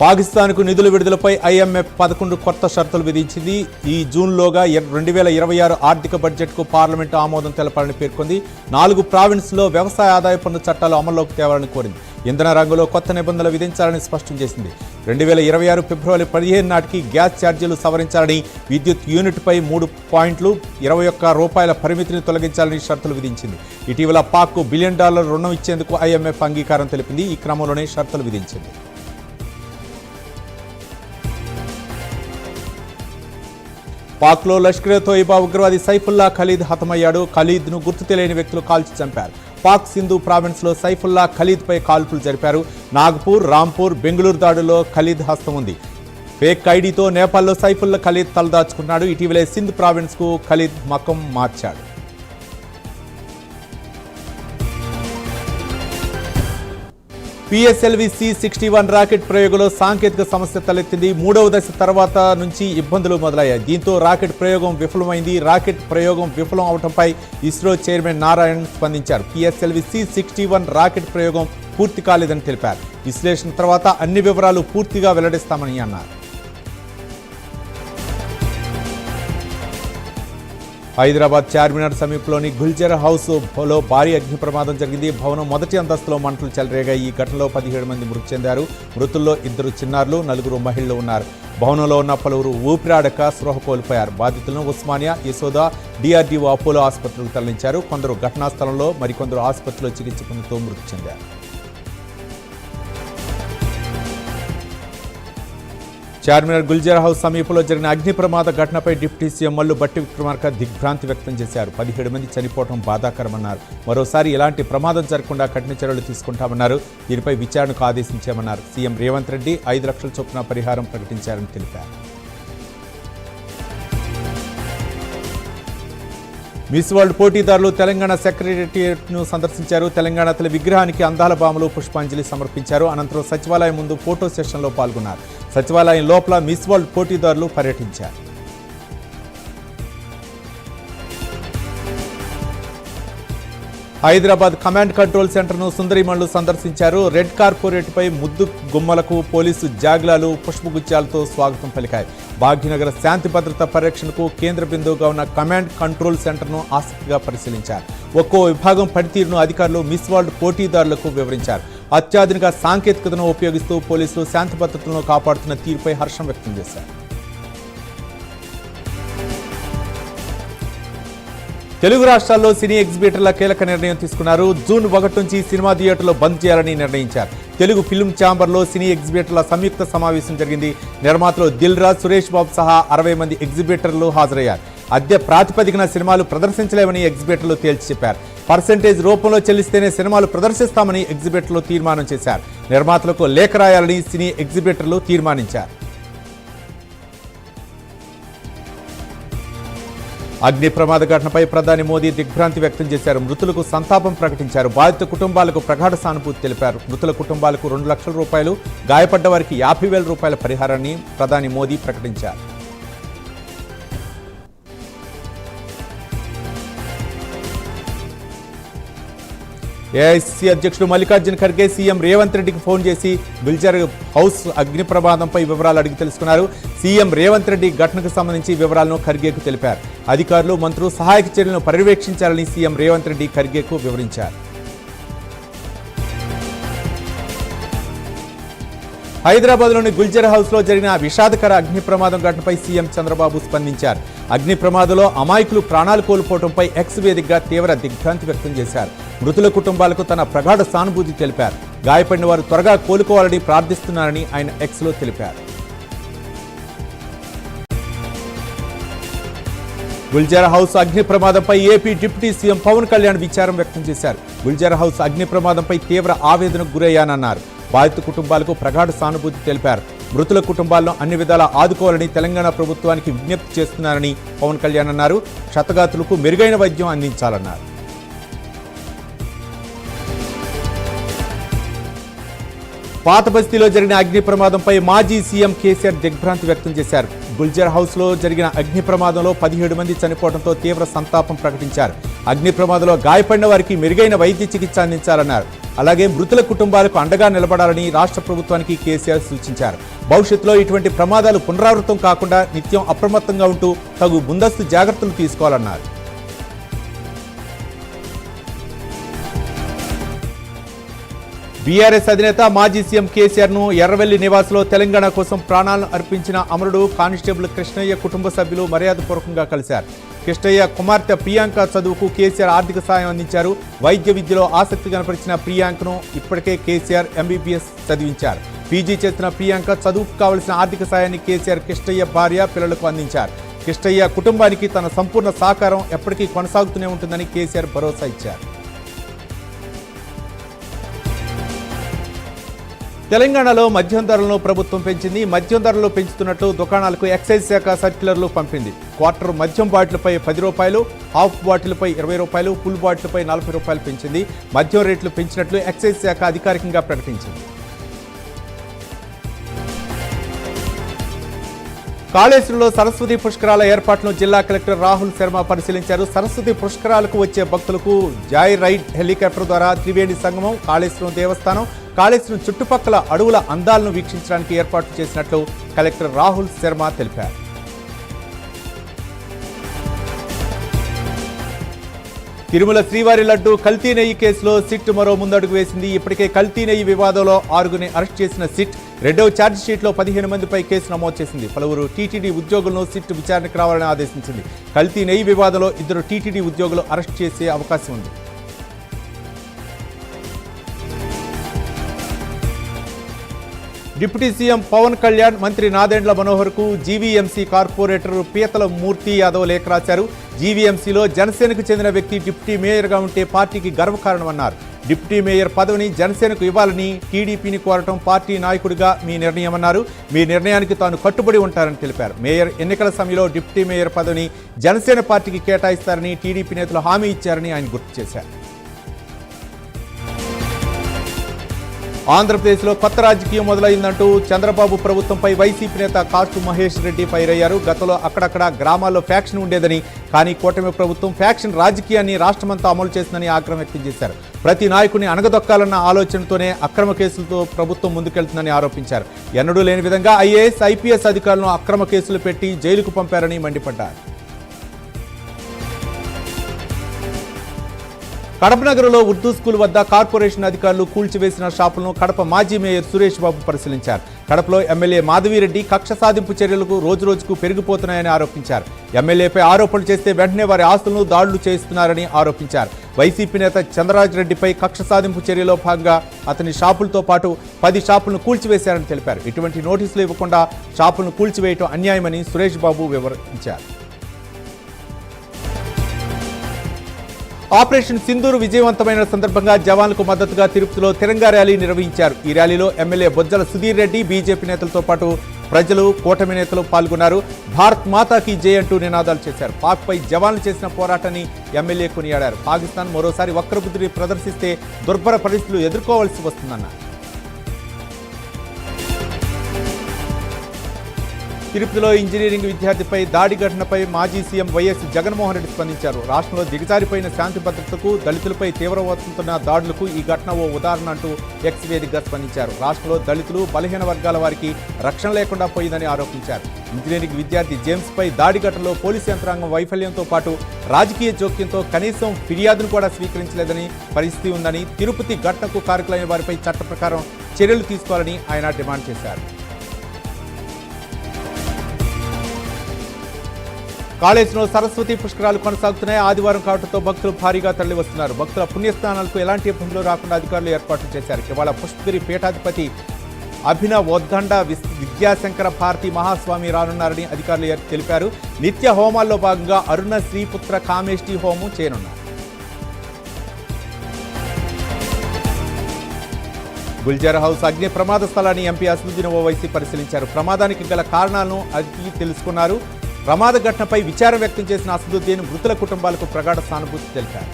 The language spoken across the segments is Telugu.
పాకిస్తాన్కు నిధుల విడుదలపై IMF 11 కొత్త షరతులు విధించింది. ఈ జూన్లోగా 2026 ఆర్థిక బడ్జెట్కు పార్లమెంటు ఆమోదం తెలపాలని పేర్కొంది. 4 ప్రావిన్స్లో వ్యవసాయ ఆదాయ పన్ను చట్టాలు అమల్లోకి తేవాలని కోరింది. ఇంధన రంగంలో కొత్త నిబంధనలు విధించాలని స్పష్టం చేసింది. 2026 ఫిబ్రవరి 15 నాటికి గ్యాస్ ఛార్జీలు సవరించాలని, విద్యుత్ యూనిట్పై 3 పాయింట్లు ₹21 పరిమితిని తొలగించాలని షరతులు విధించింది. ఇటీవల పాక్కు $1 బిలియన్ రుణం ఇచ్చేందుకు IMF అంగీకారం తెలిపింది. ఈ క్రమంలోనే షరతులు విధించింది. పాక్లో లష్కర్-ఏ-తోయిబా ఉగ్రవాది సైఫుల్లా ఖలీద్ హతమయ్యాడు. ఖలీద్ను గుర్తు తెలియని వ్యక్తులు కాల్చి చంపారు. పాక్ సింధు ప్రావిన్స్లో సైఫుల్లా ఖలీద్పై కాల్పులు జరిపారు. నాగ్పూర్, రాంపూర్, బెంగళూరు దాడుల్లో ఖలీద్ హస్తం ఉంది. ఫేక్ ఐడీతో నేపాల్లో సైఫుల్లా ఖలీద్ తలదాచుకున్నాడు. ఇటీవలే సింధ్ ప్రావిన్స్కు ఖలీద్ మకం మార్చాడు. PSLV C-61 రాకెట్ ప్రయోగంలో సాంకేతిక సమస్య తలెత్తింది. 3వ దశ తర్వాత నుంచి ఇబ్బందులు మొదలయ్యాయి. దీంతో రాకెట్ ప్రయోగం విఫలమైంది. రాకెట్ ప్రయోగం విఫలం అవడంపై ఇస్రో చైర్మన్ నారాయణ్ స్పందించారు. PSLV C-61 రాకెట్ ప్రయోగం పూర్తి కాలేదని తెలిపారు. విశ్లేషణ తర్వాత అన్ని వివరాలు పూర్తిగా వెల్లడిస్తామని అన్నారు. హైదరాబాద్ చార్మినార్ సమీపంలోని గుల్జర్ హౌస్ లో భారీ అగ్ని ప్రమాదం జరిగింది. భవనం మొదటి అంతస్తులో మంటలు చెలరేగాయి. ఈ ఘటనలో 17 మంది మృతి చెందారు. మృతుల్లో 2 చిన్నారులు, 4 మహిళలు ఉన్నారు. భవనంలో ఉన్న పలువురు ఊపిరాడక స్పృహ కోల్పోయారు. బాధితులను ఉస్మానియా, యశోదా, DRDO అపోలో ఆసుపత్రులకు తరలించారు. కొందరు ఘటనా స్థలంలో, మరికొందరు ఆసుపత్రిలో చికిత్స పొందుతూ మృతి చెందారు. చార్మినార్ గుల్జర్ హౌస్ సమీపంలో జరిగిన అగ్ని ప్రమాద ఘటనపై డిప్యూటీ సీఎం మల్లు భట్టి విక్రమార్క దిగ్భ్రాంతి వ్యక్తం చేశారు. 17 మంది చనిపోవడం బాధాకరమన్నారు. మరోసారి ఇలాంటి ప్రమాదం జరగకుండా కఠిన చర్యలు తీసుకుంటామన్నారు. దీనిపై విచారణకు ఆదేశించామన్నారు. సీఎం రేవంత్ రెడ్డి 5 లక్షల చొప్పున పరిహారం ప్రకటించారని తెలిపారు. మిస్ వరల్డ్ పోటీదారులు తెలంగాణ సెక్రటేరియట్ను సందర్శించారు. తెలంగాణ తల్లి విగ్రహానికి అందాల బాములు పుష్పాంజలి సమర్పించారు. అనంతరం సచివాలయం ముందు ఫోటో సెషన్లో పాల్గొన్నారు. సచివాలయం లోపల మిస్ వరల్డ్ పోటీదారులు పర్యటించారు. హైదరాబాద్ కమాండ్ కంట్రోల్ సెంటర్ను సుందరిమణులు సందర్శించారు. రెడ్ కార్పొరేట్పై ముద్దు గుమ్మలకు పోలీసు జాగ్లాలు, పుష్పగుచ్చాలతో స్వాగతం పలికాయి. భాగ్యనగర శాంతి భద్రత పరిరక్షణకు కేంద్ర బిందువుగా ఉన్న కమాండ్ కంట్రోల్ సెంటర్ను ఆసక్తిగా పరిశీలించారు. ఒక్కో విభాగం పనితీరును అధికారులు మిస్ వరల్డ్ పోటీదారులకు వివరించారు. అత్యాధునిక సాంకేతికతను ఉపయోగిస్తూ పోలీసులు శాంతి భద్రతలను కాపాడుతున్న తీరుపై హర్షం వ్యక్తం చేశారు. తెలుగు రాష్ట్రాల్లో సినీ ఎగ్జిబిటర్ల కీలక నిర్ణయం తీసుకున్నారు. జూన్ 1 నుంచి సినిమా థియేటర్లు బంద్ చేయాలని నిర్ణయించారు. తెలుగు ఫిల్మ్ ఛాంబర్లో సినీ ఎగ్జిబిటర్ల సంయుక్త సమావేశం జరిగింది. నిర్మాతలు దిల్ రాజ్, సురేష్ బాబు సహా 60 మంది ఎగ్జిబిటర్లు హాజరయ్యారు. అద్దె ప్రాతిపదికన సినిమాలు ప్రదర్శించలేమని ఎగ్జిబిటర్లు తేల్చి చెప్పారు. పర్సెంటేజ్ రూపంలో చెల్లిస్తేనే సినిమాలు ప్రదర్శిస్తామని ఎగ్జిబిటర్లు తీర్మానం చేశారు. నిర్మాతలకు లేఖ రాయాలని సినీ ఎగ్జిబిటర్లు తీర్మానించారు. అగ్ని ప్రమాద ఘటనపై ప్రధాని మోదీ దిగ్భ్రాంతి వ్యక్తం చేశారు. మృతులకు సంతాపం ప్రకటించారు. బాధిత కుటుంబాలకు ప్రగాఢ సానుభూతి తెలిపారు. మృతుల కుటుంబాలకు ₹2 లక్షల, గాయపడ్డ వారికి ₹50,000 పరిహారాన్ని ప్రధాని మోదీ ప్రకటించారు. ఏఐసీసీ అధ్యక్షుడు మల్లికార్జున ఖర్గే సీఎం రేవంత్ రెడ్డికి ఫోన్ చేసి గుల్జర్ హౌస్ అగ్ని ప్రమాదంపై వివరాలు అడిగి తెలుసుకున్నారు. సీఎం రేవంత్ రెడ్డి ఘటనకు సంబంధించి వివరాలను ఖర్గేకు తెలిపారు. అధికారులు, మంత్రులు సహాయక చర్యలను పర్యవేక్షించాలని సీఎం రేవంత్ రెడ్డి ఖర్గేకు వివరించారు. హైదరాబాద్లోని గుల్జర్ హౌస్లో జరిగిన విషాదకర అగ్ని ప్రమాదం ఘటనపై సీఎం చంద్రబాబు స్పందించారు. అగ్ని ప్రమాదంలో అమాయకులు ప్రాణాలు కోల్పోవడంపై ఎక్స్ వేదికగా తీవ్ర దిగ్భ్రాంతి వ్యక్తం చేశారు. మృతుల కుటుంబాలకు తన ప్రగాఢ సానుభూతి తెలిపారు. గాయపడిన వారు త్వరగా కోలుకోవాలని ప్రార్థిస్తున్నారని ఆయన ఎక్స్లో తెలిపారు. గుల్జర్ హౌస్ అగ్ని ప్రమాదంపై AP deputy CM Pavan Kalyan విచారం వ్యక్తం చేశారు. గుల్జర్ హౌస్ అగ్ని ప్రమాదంపై తీవ్ర ఆవేదనకు గురయ్యానన్నారు. బాధిత కుటుంబాలకు ప్రగాఢ సానుభూతి తెలిపారు. మృతుల కుటుంబాలను అన్ని విధాలా ఆదుకోవాలని తెలంగాణ ప్రభుత్వానికి విజ్ఞప్తి చేస్తున్నారని పవన్ కళ్యాణ్ అన్నారు. క్షతగాతులకు మెరుగైన వైద్యం అందించాలన్నారు. పాత బస్తీలో జరిగిన అగ్ని ప్రమాదంపై మాజీ సీఎం కేసీఆర్ దిగ్భ్రాంతి వ్యక్తం చేశారు. గుల్జర్ హౌస్లో జరిగిన అగ్ని ప్రమాదంలో 17 మంది చనిపోవడంతో తీవ్ర సంతాపం ప్రకటించారు. అగ్ని ప్రమాదంలో గాయపడిన వారికి మెరుగైన వైద్య చికిత్స అందించాలన్నారు. అలాగే మృతుల కుటుంబాలకు అండగా నిలబడాలని రాష్ట్ర ప్రభుత్వానికి కేసీఆర్ సూచించారు. భవిష్యత్తులో ఇటువంటి ప్రమాదాలు పునరావృతం కాకుండా నిత్యం అప్రమత్తంగా ఉంటూ తగు ముందస్తు జాగ్రత్తలు తీసుకోవాలన్నారు. బీఆర్ఎస్ అధినేత మాజీ సీఎం కేసీఆర్ ను ఎర్రవెల్లి నివాసంలో తెలంగాణ కోసం ప్రాణాలను అర్పించిన అమరుడు కానిస్టేబుల్ కృష్ణయ్య కుటుంబ సభ్యులు మర్యాదపూర్వకంగా కలిశారు. కృష్ణయ్య కుమార్తె ప్రియాంక చదువుకు కేసీఆర్ ఆర్థిక సాయం అందించారు. వైద్య విద్యలో ఆసక్తి కనపరిచిన ప్రియాంకను ఇప్పటికే కేసీఆర్ ఎంబీబీఎస్ చదివించారు. పీజీ చేస్తున్న ప్రియాంక చదువుకు కావలసిన ఆర్థిక సాయాన్ని కేసీఆర్ కృష్ణయ్య భార్య పిల్లలకు అందించారు. కృష్ణయ్య కుటుంబానికి తన సంపూర్ణ సహకారం ఎప్పటికీ కొనసాగుతూనే ఉంటుందని కేసీఆర్ భరోసా ఇచ్చారు. తెలంగాణలో మద్యం ధరలను ప్రభుత్వం పెంచింది. మద్యం ధరలు పెంచుతున్నట్లు దుకాణాలకు ఎక్సైజ్ శాఖ సర్క్యులర్లు పంపింది. క్వార్టర్ మద్యం బాటిల్పై 10 రూపాయలు, హాఫ్ బాటిల్పై 20 రూపాయలు, ఫుల్ బాటిల్పై 40 రూపాయలు పెంచింది. మద్యం రేట్లు పెంచినట్లు ఎక్సైజ్ శాఖ అధికారికంగా ప్రకటించింది. కాళేశ్వరంలో సరస్వతి పుష్కరాల ఏర్పాట్లను జిల్లా కలెక్టర్ రాహుల్ శర్మ పరిశీలించారు. సరస్వతి పుష్కరాలకు వచ్చే భక్తులకు జాయ్ రైడ్ హెలికాప్టర్ ద్వారా త్రివేణి సంగమం, కాళేశ్వరం దేవస్థానం, కాళేశ్వరం చుట్టుపక్కల అడవుల అందాలను వీక్షించడానికి ఏర్పాటు చేసినట్లు కలెక్టర్ రాహుల్ శర్మ తెలిపారు. తిరుమల శ్రీవారి లడ్డు కల్తీ నెయ్యి కేసులో సిట్ మరో ముందడుగు వేసింది. ఇప్పటికే కల్తీ నెయ్యి వివాదంలో 6గురిని అరెస్ట్ చేసిన సిట్ రెండవ ఛార్జ్ షీట్లో 15 మందిపై కేసు నమోదు చేసింది. పలువురు టీటీడీ ఉద్యోగులను సిట్ విచారణకు రావాలని ఆదేశించింది. కల్తీ నెయ్యి వివాదంలో 2 టీటీడీ ఉద్యోగులు అరెస్ట్ చేసే అవకాశం ఉంది. డిప్యూటీ సీఎం పవన్ కళ్యాణ్, మంత్రి నాదెండ్ల మనోహర్కు జీవీఎంసీ కార్పొరేటర్ పీతల మూర్తి యాదవ్ లేఖ రాశారు. జీవీఎంసీలో జనసేనకు చెందిన వ్యక్తి డిప్యూటీ మేయర్గా ఉంటే పార్టీకి గర్వకారణమన్నారు. డిప్యూటీ మేయర్ పదవిని జనసేనకు ఇవ్వాలని టీడీపీని కోరటం పార్టీ నాయకుడిగా మీ నిర్ణయమన్నారు. మీ నిర్ణయానికి తాను కట్టుబడి ఉంటారని తెలిపారు. మేయర్ ఎన్నికల సమయంలో డిప్యూటీ మేయర్ పదవిని జనసేన పార్టీకి కేటాయిస్తారని టీడీపీ నేతలు హామీ ఇచ్చారని ఆయన గుర్తు చేశారు. ఆంధ్రప్రదేశ్లో కొత్త రాజకీయం మొదలైందంటూ చంద్రబాబు ప్రభుత్వంపై వైసీపీ నేత కాసు మహేష్ రెడ్డి ఫైరయ్యారు. గతంలో అక్కడక్కడ గ్రామాల్లో ఫ్యాక్షన్ ఉండేదని, కానీ కూటమి ప్రభుత్వం ఫ్యాక్షన్ రాజకీయాన్ని రాష్ట్రమంతా అమలు చేసిందని ఆగ్రహం వ్యక్తం చేశారు. ప్రతి నాయకుడిని అణగదొక్కాలన్న ఆలోచనతోనే అక్రమ కేసులతో ప్రభుత్వం ముందుకెళ్తుందని ఆరోపించారు. ఎన్నడూ లేని విధంగా ఐఏఎస్, ఐపీఎస్ అధికారులను అక్రమ కేసులు పెట్టి జైలుకు పంపారని మండిపడ్డారు. కడప నగరంలో ఉర్దూ స్కూల్ వద్ద కార్పొరేషన్ అధికారులు కూల్చివేసిన షాపులను కడప మాజీ మేయర్ సురేష్ బాబు పరిశీలించారు. కడపలో ఎమ్మెల్యే మాధవిరెడ్డి కక్ష సాధింపు చర్యలకు రోజురోజుకు పెరిగిపోతున్నాయని ఆరోపించారు. ఎమ్మెల్యేపై ఆరోపణలు చేస్తే వెంటనే వారి ఆస్తులను దాడులు చేస్తున్నారని ఆరోపించారు. వైసీపీ నేత చంద్రరాజ్ రెడ్డిపై కక్ష సాధింపు చర్యలో భాగంగా అతని షాపులతో పాటు 10 షాపులను కూల్చివేశారని తెలిపారు. ఇటువంటి నోటీసులు ఇవ్వకుండా షాపులను కూల్చివేయటం అన్యాయమని సురేష్ బాబు వివరించారు. ఆపరేషన్ సింధూర్ విజయవంతమైన సందర్భంగా జవాన్లకు మద్దతుగా తిరుపతిలో తిరంగా ర్యాలీ నిర్వహించారు. ఈ ర్యాలీలో ఎమ్మెల్యే బొజ్జల సుధీర్ రెడ్డి, బీజేపీ నేతలతో పాటు ప్రజలు, కూటమి నేతలు పాల్గొన్నారు. భారత్ మాతాకి జై అంటూ నినాదాలు చేశారు. పాక్పై జవాన్లు చేసిన పోరాటాన్ని ఎమ్మెల్యే కొనియాడారు. పాకిస్తాన్ మరోసారి వక్రబుద్ధిని ప్రదర్శిస్తే దుర్భర పరిస్థితులు ఎదుర్కోవాల్సి వస్తుందన్నారు. తిరుపతిలో ఇంజనీరింగ్ విద్యార్థిపై దాడి ఘటనపై మాజీ సీఎం వైఎస్ జగన్మోహన్ రెడ్డి స్పందించారు. రాష్ట్రంలో దిగజారిపోయిన శాంతి భద్రతకు, దళితులపై తీవ్రమవుతున్న దాడులకు ఈ ఘటన ఓ ఉదాహరణ అంటూ ఎక్స్ వేదికగా స్పందించారు. రాష్ట్రంలో దళితులు, బలహీన వర్గాల వారికి రక్షణ లేకుండా పోయిందని ఆరోపించారు. ఇంజనీరింగ్ విద్యార్థి జేమ్స్పై దాడి ఘటనలో పోలీసు యంత్రాంగం వైఫల్యంతో పాటు రాజకీయ జోక్యంతో కనీసం ఫిర్యాదును కూడా స్వీకరించలేదని పరిస్థితి ఉందని, తిరుపతి ఘటనకు కారకులైన వారిపై చట్ట ప్రకారం చర్యలు తీసుకోవాలని ఆయన డిమాండ్ చేశారు. కాళేశ్వరంలో సరస్వతి పుష్కరాలు కొనసాగుతున్నాయి. ఆదివారం కావడంతో భక్తులు భారీగా తరలి వస్తున్నారు. భక్తుల పుణ్యస్థానాలకు ఎలాంటి ఇబ్బందులు రాకుండా అధికారులు ఏర్పాట్లు చేశారు. ఇవాళ పుష్పగిరి పీఠాధిపతి అభినవ్ ఉద్దండ విద్యాశంకర భారతి మహాస్వామి రానున్నారని అధికారులు తెలిపారు. నిత్య హోమాల్లో భాగంగా అరుణ శ్రీపుత్ర కామేష్టి హోమం చేయనున్నారు. గుల్జార్ హౌస్ అగ్ని ప్రమాద స్థలాన్ని ఎంపీ అసదుద్దీన్ ఓవైసీ పరిశీలించారు. ప్రమాదానికి గల కారణాలను అడిగి తెలుసుకున్నారు. ప్రమాద ఘటనపై విచారం వ్యక్తం చేసిన అసదుద్దీన్ మృతుల కుటుంబాలకు ప్రగాఢ సానుభూతి తెలిపారు.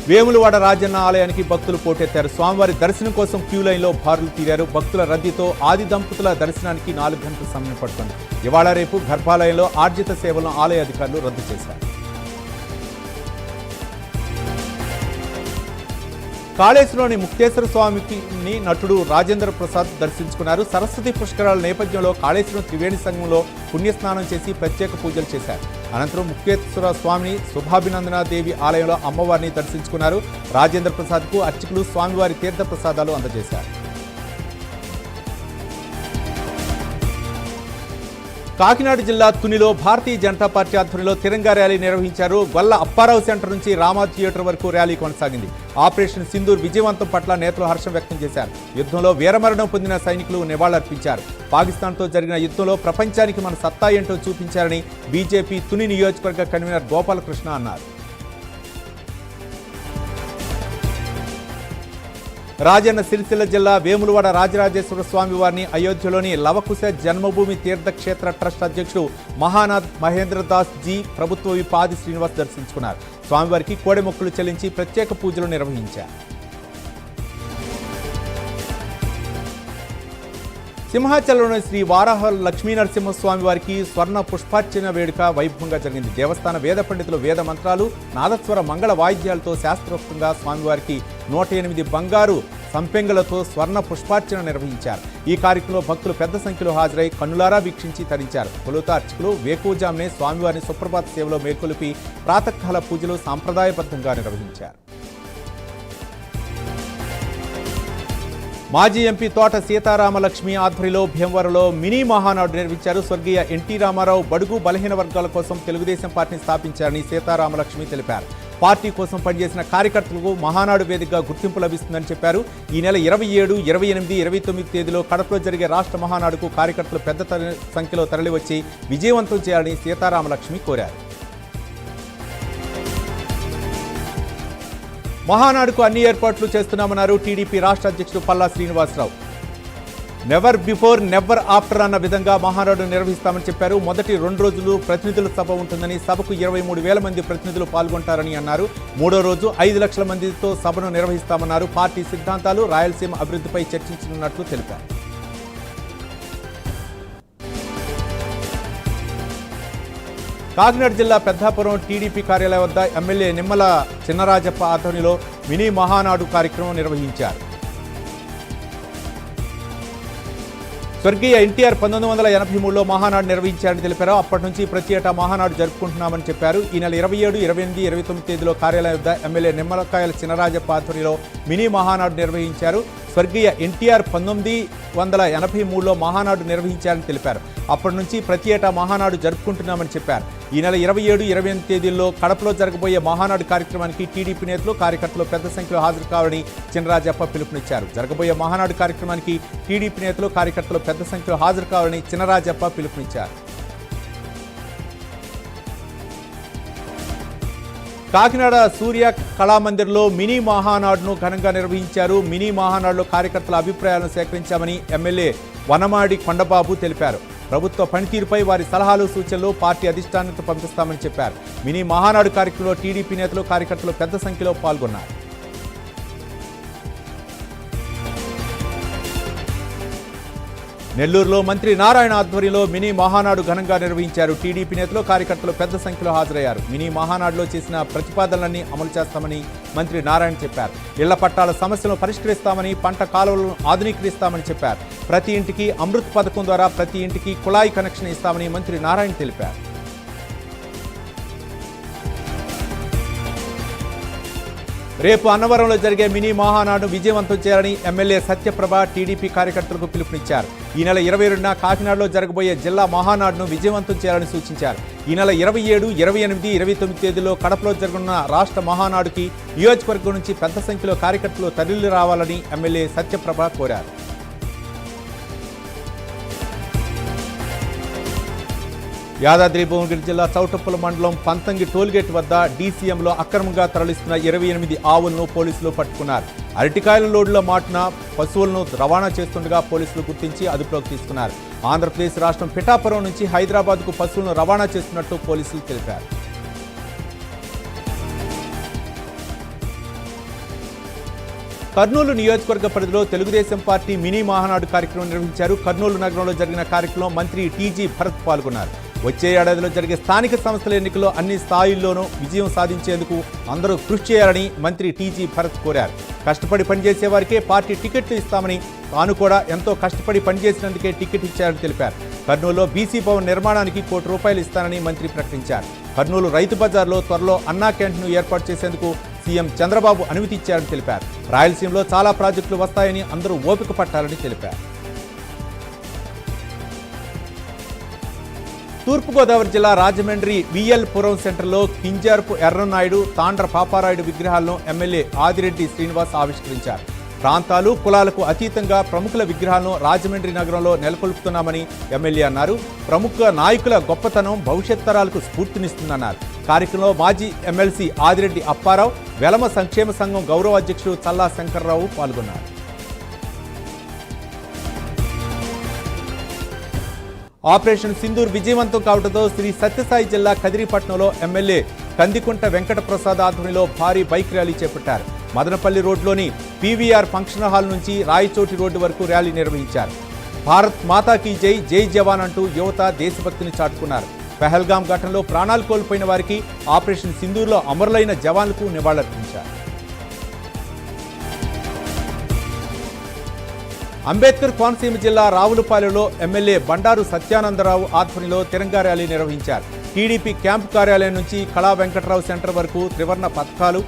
వేములవాడ రాజన్న ఆలయానికి భక్తులు పోటెత్తారు. స్వామివారి దర్శనం కోసం క్యూ లైన్లో బారులు తీరారు. భక్తుల రద్దీతో ఆది దంపతుల దర్శనానికి 4 గంటల సమయం పడుతుంది. ఇవాళ రేపు గర్భాలయంలో ఆర్జిత సేవలను ఆలయ అధికారులు రద్దు చేశారు. కాళేశ్వరంలోని ముక్తేశ్వర స్వామిని నటుడు రాజేంద్ర ప్రసాద్ దర్శించుకున్నారు. సరస్వతి పుష్కరాల నేపథ్యంలో కాళేశ్వరం త్రివేణి సంఘంలో పుణ్యస్నానం చేసి ప్రత్యేక పూజలు చేశారు. అనంతరం ముక్తేశ్వర స్వామిని శుభాభినందన దేవి ఆలయంలో అమ్మవారిని దర్శించుకున్నారు. రాజేంద్ర ప్రసాద్కు అర్చకులు స్వామివారి తీర్థ ప్రసాదాలు అందజేశారు. కాకినాడ జిల్లా తునిలో భారతీయ జనతా పార్టీ ఆధ్వర్యంలో తిరంగా ర్యాలీ నిర్వహించారు. గొల్ల అప్పారావు సెంటర్ నుంచి రామా థియేటర్ వరకు ర్యాలీ కొనసాగింది. ఆపరేషన్ సింధూర్ విజయవంతం పట్ల నేతలు హర్షం వ్యక్తం చేశారు. యుద్ధంలో వీరమరణం పొందిన సైనికులు నివాళులర్పించారు. పాకిస్తాన్తో జరిగిన యుద్ధంలో ప్రపంచానికి మన సత్తా ఏంటో చూపించారని బీజేపీ తుని నియోజకవర్గ కన్వీనర్ గోపాలకృష్ణ అన్నారు. రాజన్న సిరిసిల్ల జిల్లా వేములవాడ రాజరాజేశ్వర స్వామి వారిని అయోధ్యలోని లవకుశ జన్మభూమి తీర్థక్షేత్ర ట్రస్ట్ అధ్యక్షుడు మహానాథ్ మహేంద్రదాస్ జీ ప్రభుత్వ విప్ ఆది శ్రీనివాస్ దర్శించుకున్నారు. స్వామివారికి కోడెమొక్కులు చెల్లించి ప్రత్యేక పూజలు నిర్వహించారు. సింహాచలంలోని శ్రీ వారాహ లక్ష్మీనరసింహస్వామి వారికి స్వర్ణ పుష్పార్చన వేడుక వైభవంగా జరిగింది. దేవస్థాన వేద పండితులు వేద మంత్రాలు నాదస్వర మంగళ వాయిద్యాలతో శాస్త్రోక్తంగా స్వామివారికి 108 బంగారు సంపెంగలతో స్వర్ణ పుష్పార్చన నిర్వహించారు. ఈ కార్యక్రమంలో భక్తులు పెద్ద సంఖ్యలో హాజరై కన్నులారా వీక్షించి తరించారు. తొలుత అర్చకులు వేకువజామునే స్వామివారిని సుప్రభాత సేవలో మేల్కొలిపి ప్రాతకాల పూజలు సాంప్రదాయబద్ధంగా నిర్వహించారు. మాజీ ఎంపీ తోట సీతారామలక్ష్మి ఆధ్వర్యంలో భీమవరంలో మినీ మహానాడు నిర్వహించారు. స్వర్గీయ ఎన్టీ రామారావు బడుగు బలహీన వర్గాల కోసం తెలుగుదేశం పార్టీని స్థాపించారని సీతారామలక్ష్మి తెలిపారు. పార్టీ కోసం పనిచేసిన కార్యకర్తలకు మహానాడు వేదికగా గుర్తింపు లభిస్తుందని చెప్పారు. ఈ నెల 27, 28, 29 తేదీలో కడపలో జరిగే రాష్ట్ర మహానాడుకు కార్యకర్తలు పెద్ద సంఖ్యలో తరలివచ్చి విజయవంతం చేయాలని సీతారామలక్ష్మి కోరారు. మహానాడుకు అన్ని ఏర్పాట్లు చేస్తున్నామన్నారు టీడీపీ రాష్ట్ర అధ్యక్షుడు Palla Srinivasa Rao. Never before never after అన్న విధంగా మహానాడు నిర్వహిస్తామని చెప్పారు. మొదటి 2 రోజులు ప్రతినిధుల సభ ఉంటుందని, సభకు 23,000 మంది ప్రతినిధులు పాల్గొంటారని అన్నారు. 3వ రోజు 5 లక్షల మందితో సభను నిర్వహిస్తామన్నారు. పార్టీ సిద్ధాంతాలు, రాయలసీమ అభివృద్ధిపై చర్చించనున్నట్లు తెలిపారు. కాకినాడ జిల్లా పెద్దాపురం టీడీపీ కార్యాలయం వద్ద ఎమ్మెల్యే నిమ్మల చిన్నరాజప్ప ఆధ్వర్యంలో మినీ మహానాడు కార్యక్రమం నిర్వహించారు. స్వర్గీయ ఎన్టీఆర్ 1983లో మహానాడు నిర్వహించారని తెలిపారు. అప్పటి నుంచి ప్రతి ఏటా మహానాడు జరుపుకుంటున్నామని చెప్పారు. ఈ నెల 27, 28, 29 తేదీలో కార్యాలయం వద్ద ఎమ్మెల్యే నిమ్మలకాయల చిన్నరాజప్ప ఆధ్వర్యంలో మినీ మహానాడు నిర్వహించారు. స్వర్గీయ ఎన్టీఆర్ 1983లో మహానాడు నిర్వహించారని తెలిపారు. అప్పటి నుంచి ప్రతి ఏటా మహానాడు జరుపుకుంటున్నామని చెప్పారు. ఈ నెల 27, 28 తేదీల్లో కడపలో జరగబోయే మహానాడు కార్యక్రమానికి టీడీపీ నేతలు, కార్యకర్తలు పెద్ద సంఖ్యలో హాజరు కావాలని చినరాజప్ప పిలుపునిచ్చారు. జరగబోయే మహానాడు కార్యక్రమానికి టీడీపీ నేతలు, కార్యకర్తలు పెద్ద సంఖ్యలో హాజరు కావాలని చినరాజప్ప పిలుపునిచ్చారు. కాకినాడ సూర్య కళామందిర్లో మినీ మహానాడును ఘనంగా నిర్వహించారు. మినీ మహానాడులో కార్యకర్తల అభిప్రాయాలను సేకరించామని ఎమ్మెల్యే వనమాడి కొండబాబు తెలిపారు. ప్రభుత్వ పనితీరుపై వారి సలహాలు, సూచనలు పార్టీ అధిష్టానానికి పంపిస్తామని చెప్పారు. మినీ మహానాడు కార్యక్రమంలో టీడీపీ నేతలు, కార్యకర్తలు పెద్ద సంఖ్యలో పాల్గొన్నారు. నెల్లూరులో మంత్రి నారాయణ ఆధ్వర్యంలో మినీ మహానాడు ఘనంగా నిర్వహించారు. టీడీపీ నేతలు, కార్యకర్తలు పెద్ద సంఖ్యలో హాజరయ్యారు. మినీ మహానాడులో చేసిన ప్రతిపాదనలన్నీ అమలు చేస్తామని మంత్రి నారాయణ చెప్పారు. ఇళ్ల పట్టాల సమస్యలను పరిష్కరిస్తామని, పంట కాలువలను ఆధునీకరిస్తామని చెప్పారు. ప్రతి ఇంటికి అమృత్ పథకం ద్వారా ప్రతి ఇంటికి కుళాయి కనెక్షన్ ఇస్తామని మంత్రి నారాయణ తెలిపారు. రేపు అన్నవరంలో జరిగే మినీ మహానాడు విజయవంతం చేయాలని ఎమ్మెల్యే సత్యప్రభ టీడీపీ కార్యకర్తలకు పిలుపునిచ్చారు. ఈ నెల 22న కాకినాడలో జరగబోయే జిల్లా మహానాడును విజయవంతం చేయాలని సూచించారు. ఈ నెల 27, 28, 29 తేదీలో కడపలో జరగనున్న రాష్ట్ర మహానాడుకి నియోజకవర్గం నుంచి పెద్ద సంఖ్యలో కార్యకర్తలు తరలి రావాలని ఎమ్మెల్యే సత్యప్రభ కోరారు. యాదాద్రి భువనగిరి జిల్లా చౌటుప్పల మండలం పంతంగి టోల్గేట్ వద్ద డీసీఎంలో అక్రమంగా తరలిస్తున్న 28 ఆవులను పోలీసులు పట్టుకున్నారు. అరటికాయల లోడ్ల మాటున పశువులను రవాణా చేస్తుండగా పోలీసులు గుర్తించి అదుపులోకి తీసుకున్నారు. ఆంధ్రప్రదేశ్ రాష్ట్రం పిఠాపురం నుంచి హైదరాబాద్కు పశువులను రవాణా చేస్తున్నట్టు పోలీసులు తెలిపారు. కర్నూలు నియోజకవర్గ పరిధిలో తెలుగుదేశం పార్టీ మినీ మహానాడు కార్యక్రమం నిర్వహించారు. కర్నూలు నగరంలో జరిగిన కార్యక్రమంలో మంత్రి టీజీ భరత్ పాల్గొన్నారు. వచ్చే ఏడాదిలో జరిగే స్థానిక సంస్థల ఎన్నికల్లో అన్ని స్థాయిల్లోనూ విజయం సాధించేందుకు అందరూ కృషి చేయాలని మంత్రి టీజీ భరత్ కోరారు. కష్టపడి పనిచేసే వారికే పార్టీ టికెట్లు ఇస్తామని, తాను కూడా ఎంతో కష్టపడి పనిచేసినందుకే టికెట్ ఇచ్చారని తెలిపారు. కర్నూలులో బీసీ భవన్ నిర్మాణానికి ₹1 కోటి ఇస్తానని మంత్రి ప్రకటించారు. కర్నూలు రైతు బజార్లో త్వరలో అన్నా క్యాంటీన్ ఏర్పాటు చేసేందుకు సీఎం చంద్రబాబు అనుమతి ఇచ్చారని తెలిపారు. రాయలసీమలో చాలా ప్రాజెక్టులు వస్తాయని, అందరూ ఓపిక పట్టాలని తెలిపారు. తూర్పుగోదావరి జిల్లా రాజమండ్రి విఎల్ పురం సెంటర్లో కింజార్పు ఎర్రనాయుడు, తాండ్ర పాపారాయుడు విగ్రహాలను ఎమ్మెల్యే ఆదిరెడ్డి శ్రీనివాస్ ఆవిష్కరించారు. ప్రాంతాలు, కులాలకు అతీతంగా ప్రముఖుల విగ్రహాలను రాజమండ్రి నగరంలో నెలకొల్పుతున్నామని ఎమ్మెల్యే అన్నారు. ప్రముఖ నాయకుల గొప్పతనం భవిష్యత్ తరాలకు స్ఫూర్తినిస్తుందన్నారు. కార్యక్రమంలో మాజీ ఎమ్మెల్సీ ఆదిరెడ్డి అప్పారావు, వెలమ సంక్షేమ సంఘం గౌరవ అధ్యక్షుడు చల్లా శంకర్రావు పాల్గొన్నారు. ఆపరేషన్ సింధూర్ విజయవంతం కావడంతో శ్రీ సత్యసాయి జిల్లా కదిరిపట్నంలో ఎమ్మెల్యే కందికుంట వెంకట ప్రసాద్ ఆధ్వర్యంలో భారీ బైక్ ర్యాలీ చేపట్టారు. మదనపల్లి రోడ్లోని పీవీఆర్ ఫంక్షన్ హాల్ నుంచి రాయచోటి రోడ్డు వరకు ర్యాలీ నిర్వహించారు. భారత్ మాతాకి జై, జై జవాన్ అంటూ యువత దేశభక్తిని చాటుకున్నారు. పెహల్గాం ఘటనలో ప్రాణాలు కోల్పోయిన వారికి, ఆపరేషన్ సింధూర్లో అమరులైన జవాన్లకు నివాళులర్పించారు. అంబేద్కర్ కోనసీమ జిల్లా రావులపాలెంలో ఎమ్మెల్యే బండారు సత్యానందరావు ఆధ్వర్యంలో తిరంగా ర్యాలీ నిర్వహించారు. టీడీపీ క్యాంపు కార్యాలయం నుంచి కళా వెంకట్రావు సెంటర్ వరకు త్రివర్ణ పథకాలు,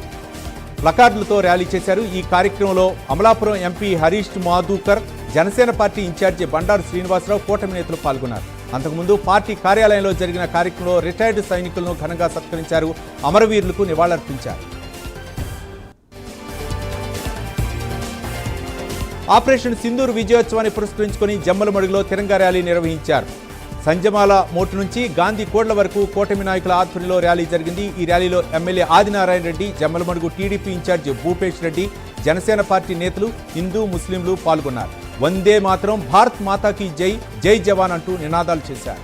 ప్లకార్డులతో ర్యాలీ చేశారు. ఈ కార్యక్రమంలో అమలాపురం ఎంపీ హరీష్ మాధూకర్, జనసేన పార్టీ ఇన్ఛార్జి బండారు శ్రీనివాసరావు, కూటమి నేతలు పాల్గొన్నారు. అంతకుముందు పార్టీ కార్యాలయంలో జరిగిన కార్యక్రమంలో రిటైర్డ్ సైనికులను ఘనంగా సత్కరించారు. అమరవీరులకు నివాళులర్పించారు. ఆపరేషన్ సింధూర్ విజయోత్సవాన్ని పురస్కరించుకుని జమ్మలమడుగులో తిరంగా ర్యాలీ నిర్వహించారు. సంజమాల మోటు నుంచి గాంధీ కోడ్ల వరకు కూటమి నాయకుల ఆధ్వర్యంలో ర్యాలీ జరిగింది. ఈ ర్యాలీలో MLA Adinarayana Reddy, Jammalamadugu TDP in-charge Bhupesh Reddy, Janasena party నేతలు, హిందూ ముస్లింలు పాల్గొన్నారు. వందే మాతరం, భారత్ మాతాకి జై, జై జవాన్ అంటూ నినాదాలు చేశారు.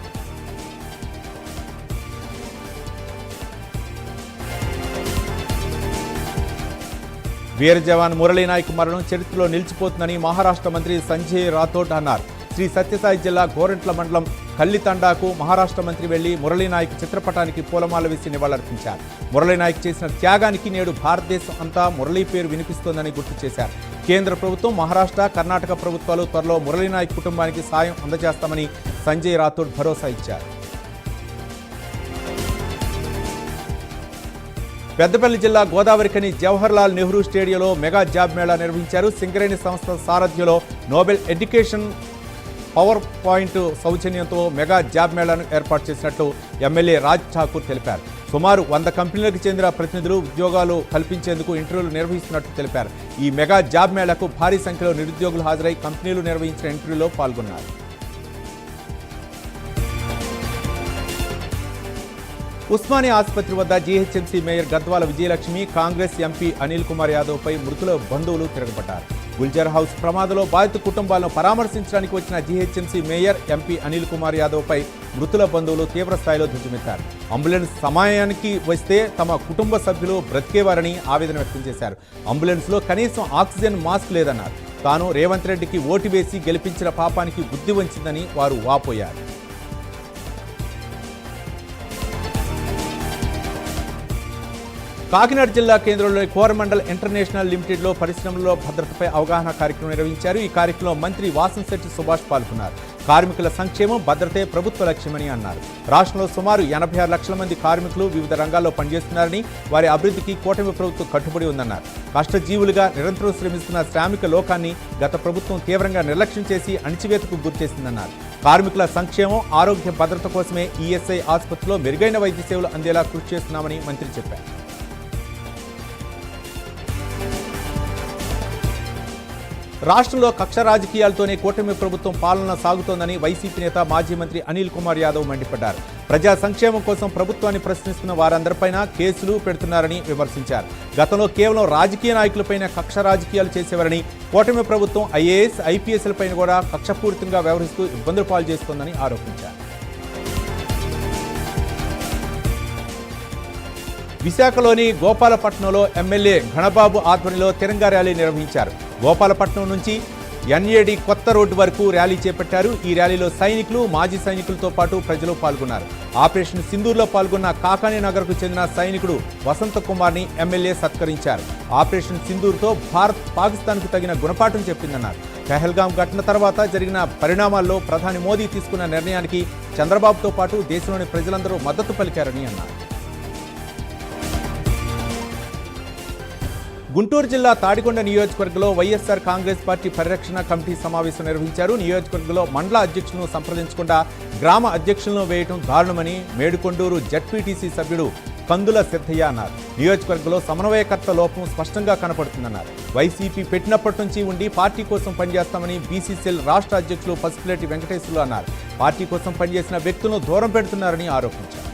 వీర జవాన్ మురళీ నాయక్ మరణం చరిత్రలో నిలిచిపోతుందని మహారాష్ట్ర మంత్రి సంజయ్ రాథోడ్ అన్నారు. శ్రీ సత్యసాయి జిల్లా గోరంట్ల మండలం కల్లితండాకు మహారాష్ట్ర మంత్రి వెళ్లి మురళీ నాయక్ చిత్రపటానికి పూలమాల వేసి నివాళులర్పించారు. మురళీ నాయక్ చేసిన త్యాగానికి నేడు భారతదేశం అంతా మురళీ పేరు వినిపిస్తోందని గుర్తు చేశారు. కేంద్ర ప్రభుత్వం, మహారాష్ట్ర, కర్ణాటక ప్రభుత్వాలు త్వరలో మురళీ నాయక్ కుటుంబానికి సాయం అందజేస్తామని సంజయ్ రాథోడ్ భరోసా ఇచ్చారు. పెద్దపల్లి జిల్లా గోదావరిఖని జవహర్లాల్ నెహ్రూ స్టేడియంలో మెగా జాబ్ మేళా నిర్వహించారు. సింగరేణి సంస్థ సారథ్యంలో నోబెల్ ఎడ్యుకేషన్ పవర్ పాయింట్ సౌజన్యంతో మెగా జాబ్ మేళాను ఏర్పాటు చేసినట్లు ఎమ్మెల్యే రాజ్ ఠాకూర్ తెలిపారు. సుమారు 100 కంపెనీలకు చెందిన ప్రతినిధులు ఉద్యోగాలు కల్పించేందుకు ఇంటర్వ్యూలు నిర్వహిస్తున్నట్లు తెలిపారు. ఈ మెగా జాబ్ మేళాకు భారీ సంఖ్యలో నిరుద్యోగులు హాజరై కంపెనీలు నిర్వహించిన ఇంటర్వ్యూలో పాల్గొన్నారు. ఉస్మానియా ఆసుపత్రి వద్ద GHMC mayor Gadwal Vijayalakshmi, Congress MP Anil Kumar యాదవ్పై మృతుల బంధువులు తిరగబడ్డారు. గుల్జర్ హౌస్ ప్రమాదంలో బాధిత కుటుంబాలను పరామర్శించడానికి వచ్చిన GHMC mayor, MP Anil Kumar యాదవ్పై మృతుల బంధువులు తీవ్ర స్థాయిలో ధ్వజమెత్తారు. అంబులెన్స్ సమయానికి వస్తే తమ కుటుంబ సభ్యులు బ్రతికేవారని ఆవేదన వ్యక్తం చేశారు. అంబులెన్స్లో కనీసం ఆక్సిజన్ మాస్క్ లేదన్నారు. తాను రేవంత్ రెడ్డికి ఓటు వేసి గెలిపించిన పాపానికి బుద్ధి వంచిందని వారు వాపోయారు. కాకినాడ జిల్లా కేంద్రంలోని కోరమండల్ ఇంటర్నేషనల్ లిమిటెడ్లో పరిశ్రమల్లో భద్రతపై అవగాహన కార్యక్రమం నిర్వహించారు. ఈ కార్యక్రమంలో మంత్రి వాసంశెట్టి సుభాష్ పాల్గొన్నారు. కార్మికుల సంక్షేమం, భద్రతే ప్రభుత్వ లక్ష్యమని అన్నారు. రాష్ట్రంలో సుమారు 86 లక్షల మంది కార్మికులు వివిధ రంగాల్లో పనిచేస్తున్నారని, వారి అభివృద్ధికి కూటమి ప్రభుత్వం కట్టుబడి ఉందన్నారు. కష్టజీవులుగా నిరంతరం శ్రమిస్తున్న శ్రామిక లోకాన్ని గత ప్రభుత్వం తీవ్రంగా నిర్లక్ష్యం చేసి అణిచివేతకు గురిచేసిందన్నారు. కార్మికుల సంక్షేమం, ఆరోగ్య భద్రత కోసమే ఈఎస్ఐ ఆసుపత్రిలో మెరుగైన వైద్య సేవలు అందేలా కృషి చేస్తున్నామని మంత్రి చెప్పారు. రాష్ట్రంలో కక్ష రాజకీయాలతోనే కూటమి ప్రభుత్వం పాలన సాగుతోందని వైసీపీ నేత మాజీ మంత్రి అనిల్ కుమార్ యాదవ్ మండిపడ్డారు. ప్రజా సంక్షేమం కోసం ప్రభుత్వాన్ని ప్రశ్నిస్తున్న వారందరిపైన కేసులు పెడుతున్నారని విమర్శించారు. గతంలో కేవలం రాజకీయ నాయకులపైన కక్ష రాజకీయాలు చేసేవారని, కూటమి ప్రభుత్వం ఐఏఎస్, ఐపీఎస్లపైన కూడా కక్షపూరితంగా వ్యవహరిస్తూ ఇబ్బందులు పాలు చేస్తోందని ఆరోపించారు. విశాఖలోని గోపాలపట్నంలో ఎమ్మెల్యే ఘనబాబు ఆధ్వర్యంలో తిరంగా ర్యాలీ నిర్వహించారు. గోపాలపట్నం నుంచి ఎన్ఏడి కొత్త రోడ్డు వరకు ర్యాలీ చేపట్టారు. ఈ ర్యాలీలో సైనికులు, మాజీ సైనికులతో పాటు ప్రజలు పాల్గొన్నారు. ఆపరేషన్ సింధూర్లో పాల్గొన్న కాకానీ నగర్కు చెందిన సైనికుడు వసంత కుమార్ని ఎమ్మెల్యే సత్కరించారు. ఆపరేషన్ సింధూర్తో భారత్ పాకిస్తాన్కు తగిన గుణపాఠం చెప్పిందన్నారు. పెహల్గాం ఘటన తర్వాత జరిగిన పరిణామాల్లో ప్రధాని మోదీ తీసుకున్న నిర్ణయానికి చంద్రబాబుతో పాటు దేశంలోని ప్రజలందరూ మద్దతు పలికారని అన్నారు. గుంటూరు జిల్లా తాడికొండ నియోజకవర్గంలో వైఎస్ఆర్ కాంగ్రెస్ పార్టీ పరిరక్షణ కమిటీ సమావేశం నిర్వహించారు. నియోజకవర్గంలో మండల అధ్యక్షులను సంప్రదించకుండా గ్రామ అధ్యక్షులను వేయడం దారుణమని మేడుకొండూరు జడ్పీటీసీ సభ్యుడు కందుల సిద్ధయ్య అన్నారు. నియోజకవర్గంలో సమన్వయకర్త లోపం స్పష్టంగా కనపడుతుందన్నారు. వైసీపీ పెట్టినప్పటి నుంచి ఉండి పార్టీ కోసం పనిచేస్తామని బీసీసీఎల్ రాష్ట్ర అధ్యక్షులు పసుపులేటి వెంకటేశ్వర్లు అన్నారు. పార్టీ కోసం పనిచేసిన వ్యక్తులను దూరం పెడుతున్నారని ఆరోపించారు.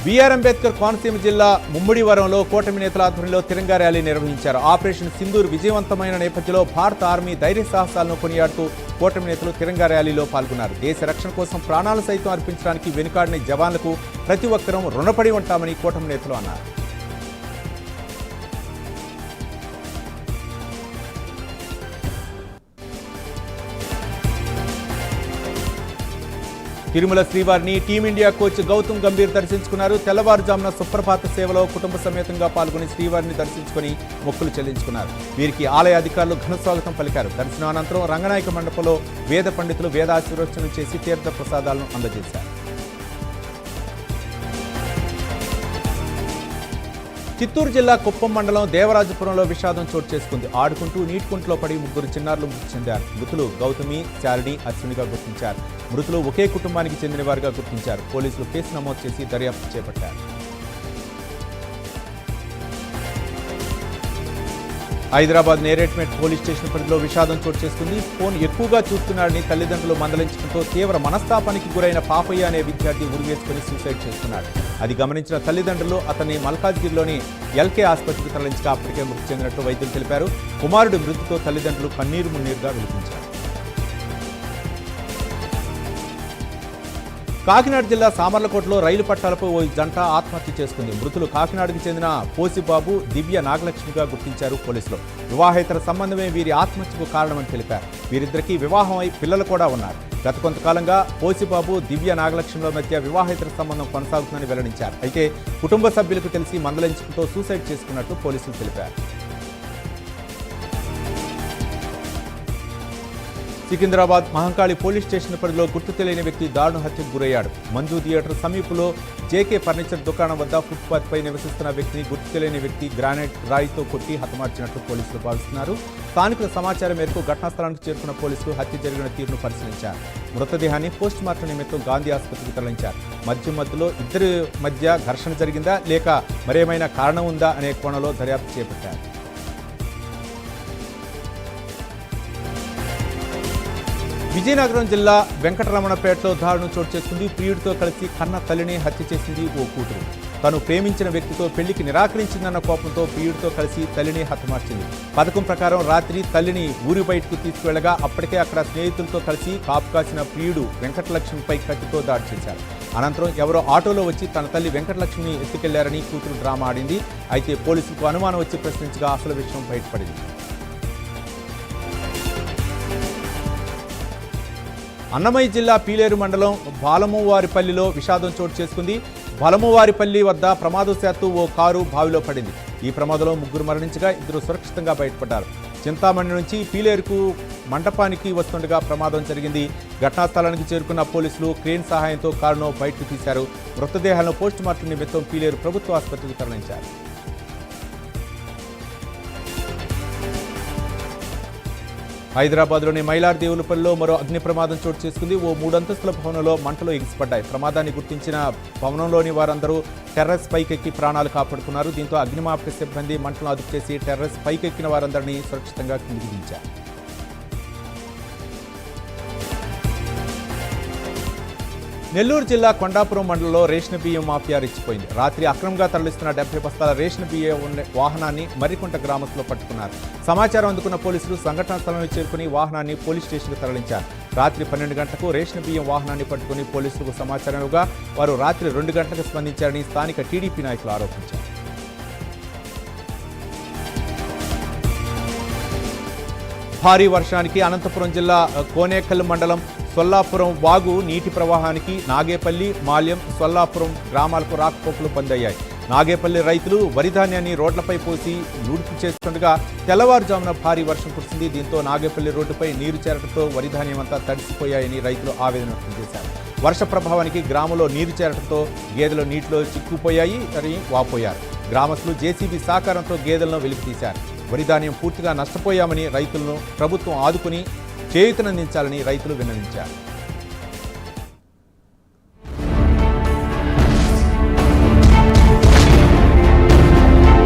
బీఆర్ అంబేద్కర్ కోనసీమ జిల్లా ముమ్మిడివరంలో కూటమి నేతల ఆధ్వర్యంలో తిరంగా ర్యాలీ నిర్వహించారు. ఆపరేషన్ సింధూర్ విజయవంతమైన నేపథ్యంలో భారత ఆర్మీ ధైర్య సాహసాలను కొనియాడుతూ కూటమి నేతలు తిరంగా ర్యాలీలో పాల్గొన్నారు. దేశ రక్షణ కోసం ప్రాణాలు సైతం అర్పించడానికి వెనుకాడిన జవాన్లకు ప్రతి ఒక్కరూ రుణపడి ఉంటామని కూటమి నేతలు అన్నారు. తిరుమల శ్రీవారిని టీమిండియా కోచ్ గౌతమ్ గంభీర్ దర్శించుకున్నారు. తెల్లవారుజామున సుప్రభాత సేవలో కుటుంబ సమేతంగా పాల్గొని శ్రీవారిని దర్శించుకుని మొక్కులు చెల్లించుకున్నారు. వీరికి ఆలయ అధికారులు ఘన స్వాగతం పలికారు. దర్శనానంతరం రంగనాయక మండపంలో వేద పండితులు వేదాశీర్వచనం చేసి తీర్థ ప్రసాదాలను అందజేశారు. చిత్తూరు జిల్లా కుప్పం మండలం దేవరాజపురంలో విషాదం చోటు చేసుకుంది. ఆడుకుంటూ నీటికుంటలో పడి ముగ్గురు చిన్నారులు మృతి చెందారు. మృతులు గౌతమి, శాలిని, అశ్వినిగా గుర్తించారు. మృతులు ఒకే కుటుంబానికి చెందిన వారుగా గుర్తించారు. పోలీసులు కేసు నమోదు చేసి దర్యాప్తు చేపట్టారు. హైదరాబాద్ నేరేట్మెట్ పోలీస్ స్టేషన్ పరిధిలో విషాదం చోటు చేసుకుంది. ఫోన్ ఎక్కువగా చూస్తున్నాడని తల్లిదండ్రులు మందలించడంతో తీవ్ర మనస్తాపానికి గురైన పాపయ్య అనే విద్యార్థి ఉరివేసుకుని సూసైడ్ చేసుకున్నాడు. అది గమనించిన తల్లిదండ్రులు అతన్ని మల్కాజ్గిరిలోని ఎల్కే ఆసుపత్రికి తరలించగా అప్పటికే మృతి చెందినట్టు వైద్యులు తెలిపారు. కుమారుడి మృతితో తల్లిదండ్రులు కన్నీరు మున్నీరుగా విలిపించారు. కాకినాడ జిల్లా సామర్లకోటలో రైలు పట్టాలపై ఓ జంట ఆత్మహత్య చేసుకుంది. మృతులు కాకినాడకు చెందిన పోసిబాబు, దివ్య నాగలక్ష్మిగా గుర్తించారు పోలీసులు. వివాహేతర సంబంధమే వీరి ఆత్మహత్యకు కారణమని తెలిపారు. వీరిద్దరికీ వివాహం అయి పిల్లలు కూడా ఉన్నారు. గత కొంతకాలంగా పోసిబాబు, దివ్య నాగలక్ష్మిల మధ్య వివాహేతర సంబంధం కొనసాగుతుందని వెల్లడించారు. అయితే కుటుంబ సభ్యులకు తెలిసి మందలించడంతో సూసైడ్ చేసుకున్నట్టు పోలీసులు తెలిపారు. సికింద్రాబాద్ మహంకాళి పోలీస్ స్టేషన్ పరిధిలో గుర్తు తెలియని వ్యక్తి దారుణ హత్యకు గురయ్యాడు. మంజు థియేటర్ సమీపంలో జేకే ఫర్నిచర్ దుకాణం వద్ద ఫుట్పాత్పై నివసిస్తున్న వ్యక్తిని గుర్తు తెలియని వ్యక్తి గ్రానైట్ రాయితో కొట్టి హతమార్చినట్టు పోలీసులు భావిస్తున్నారు. స్థానికుల సమాచారం మేరకు ఘటనా స్థలానికి చేరుకున్న పోలీసులు హత్య జరిగిన తీరును పరిశీలించారు. మృతదేహాన్ని పోస్టుమార్టం నిమిత్తం గాంధీ ఆసుపత్రికి తరలించారు. మధ్యలో ఇద్దరి మధ్య ఘర్షణ జరిగిందా లేక మరేమైనా కారణం ఉందా అనే కోణంలో దర్యాప్తు చేపట్టారు. విజయనగరం జిల్లా వెంకటరమణపేటలో దారుణం చోటు చేసుకుంది. ప్రియుడితో కలిసి కన్న తల్లిని హత్య చేసింది ఓ కూతురు. తను ప్రేమించిన వ్యక్తితో పెళ్లికి నిరాకరించిందన్న కోపంతో ప్రియుడితో కలిసి తల్లిని హతమార్చింది. పథకం ప్రకారం రాత్రి తల్లిని ఊరి బయటకు తీసుకువెళ్లగా అప్పటికే అక్కడ స్నేహితులతో కలిసి కాపు కాసిన ప్రియుడు వెంకటలక్ష్మిపై కత్తితో దాడి చేశారు. అనంతరం ఎవరో ఆటోలో వచ్చి తన తల్లి వెంకటలక్ష్మిని ఎత్తుకెళ్లారని కూతురు డ్రామా ఆడింది. అయితే పోలీసులకు అనుమానం వచ్చి ప్రశ్నించగా అసలు విషయం బయటపడింది. అన్నమయ్య జిల్లా పీలేరు మండలం బాలమువారిపల్లిలో విషాదం చోటు చేసుకుంది. బాలమువారిపల్లి వద్ద ప్రమాదవశాత్తు ఓ కారు బావిలో పడింది. ఈ ప్రమాదంలో ముగ్గురు మరణించగా ఇద్దరు సురక్షితంగా బయటపడ్డారు. చింతామణి నుంచి పీలేరుకు మంటపానికి వస్తుండగా ప్రమాదం జరిగింది. ఘటనా స్థలానికి చేరుకున్న పోలీసులు క్రేన్ సహాయంతో కారును బయటకు తీశారు. మృతదేహాలను పోస్టుమార్టం నిమిత్తం పీలేరు ప్రభుత్వ ఆసుపత్రికి తరలించారు. హైదరాబాద్లోని మైలార్దేవులపల్లిలో మరో అగ్ని ప్రమాదం చోటు చేసుకుంది. ఓ 3 అంతస్తుల భవనంలో మంటలు ఎగిసిపడ్డాయి. ప్రమాదాన్ని గుర్తించిన భవనంలోని వారందరూ టెర్రస్ పైకెక్కి ప్రాణాలు కాపాడుకున్నారు. దీంతో అగ్నిమాపక సిబ్బంది మంటలను అదుపు చేసి టెర్రస్ పైకెక్కిన వారందరినీ సురక్షితంగా కిందికి దించారు. నెల్లూరు జిల్లా కొండాపురం మండలంలో రేషన్ బియ్యం మాఫియా రెచ్చిపోయింది. రాత్రి అక్రమంగా తరలిస్తున్న 70 బస్తాల రేషన్ బియ్యం వాహనాన్ని మర్రికుంట గ్రామస్తులు పట్టుకున్నారు. సమాచారం అందుకున్న పోలీసులు సంఘటనా స్థలంలో చేరుకుని వాహనాన్ని పోలీస్ స్టేషన్కు తరలించారు. రాత్రి 12 గంటలకు రేషన్ బియ్యం వాహనాన్ని పట్టుకుని పోలీసులకు సమాచారం ఇవ్వగా వారు రాత్రి 2 గంటలకు స్పందించారని స్థానిక టీడీపీ నాయకులు ఆరోపించారు. భారీ వర్షానికి అనంతపురం జిల్లా కోనేకల్ మండలం సొల్లాపురం వాగు నీటి ప్రవాహానికి నాగేపల్లి, మాల్యం, సొల్లాపురం గ్రామాలకు రాకపోకలు బందయ్యాయి. నాగేపల్లి రైతులు వరి ధాన్యాన్ని రోడ్లపై పోసి లూడుపు చేస్తుండగా తెల్లవారుజామున భారీ వర్షం కురిసింది. దీంతో నాగేపల్లి రోడ్డుపై నీరు చేరడంతో వరి ధాన్యం అంతా తడిసిపోయాయని రైతులు ఆవేదన వ్యక్తం చేశారు. వర్ష ప్రభావానికి గ్రామంలో నీరు చేరడంతో గేదెలు నీటిలో చిక్కుపోయాయి అని వాపోయారు. గ్రామస్తులు జేసీబీ సహకారంతో గేదెలను వెలికితీశారు. వరి ధాన్యం పూర్తిగా నష్టపోయామని రైతులను ప్రభుత్వం ఆదుకుని చేయూతనందించాలని రైతులు విన్నవించారు.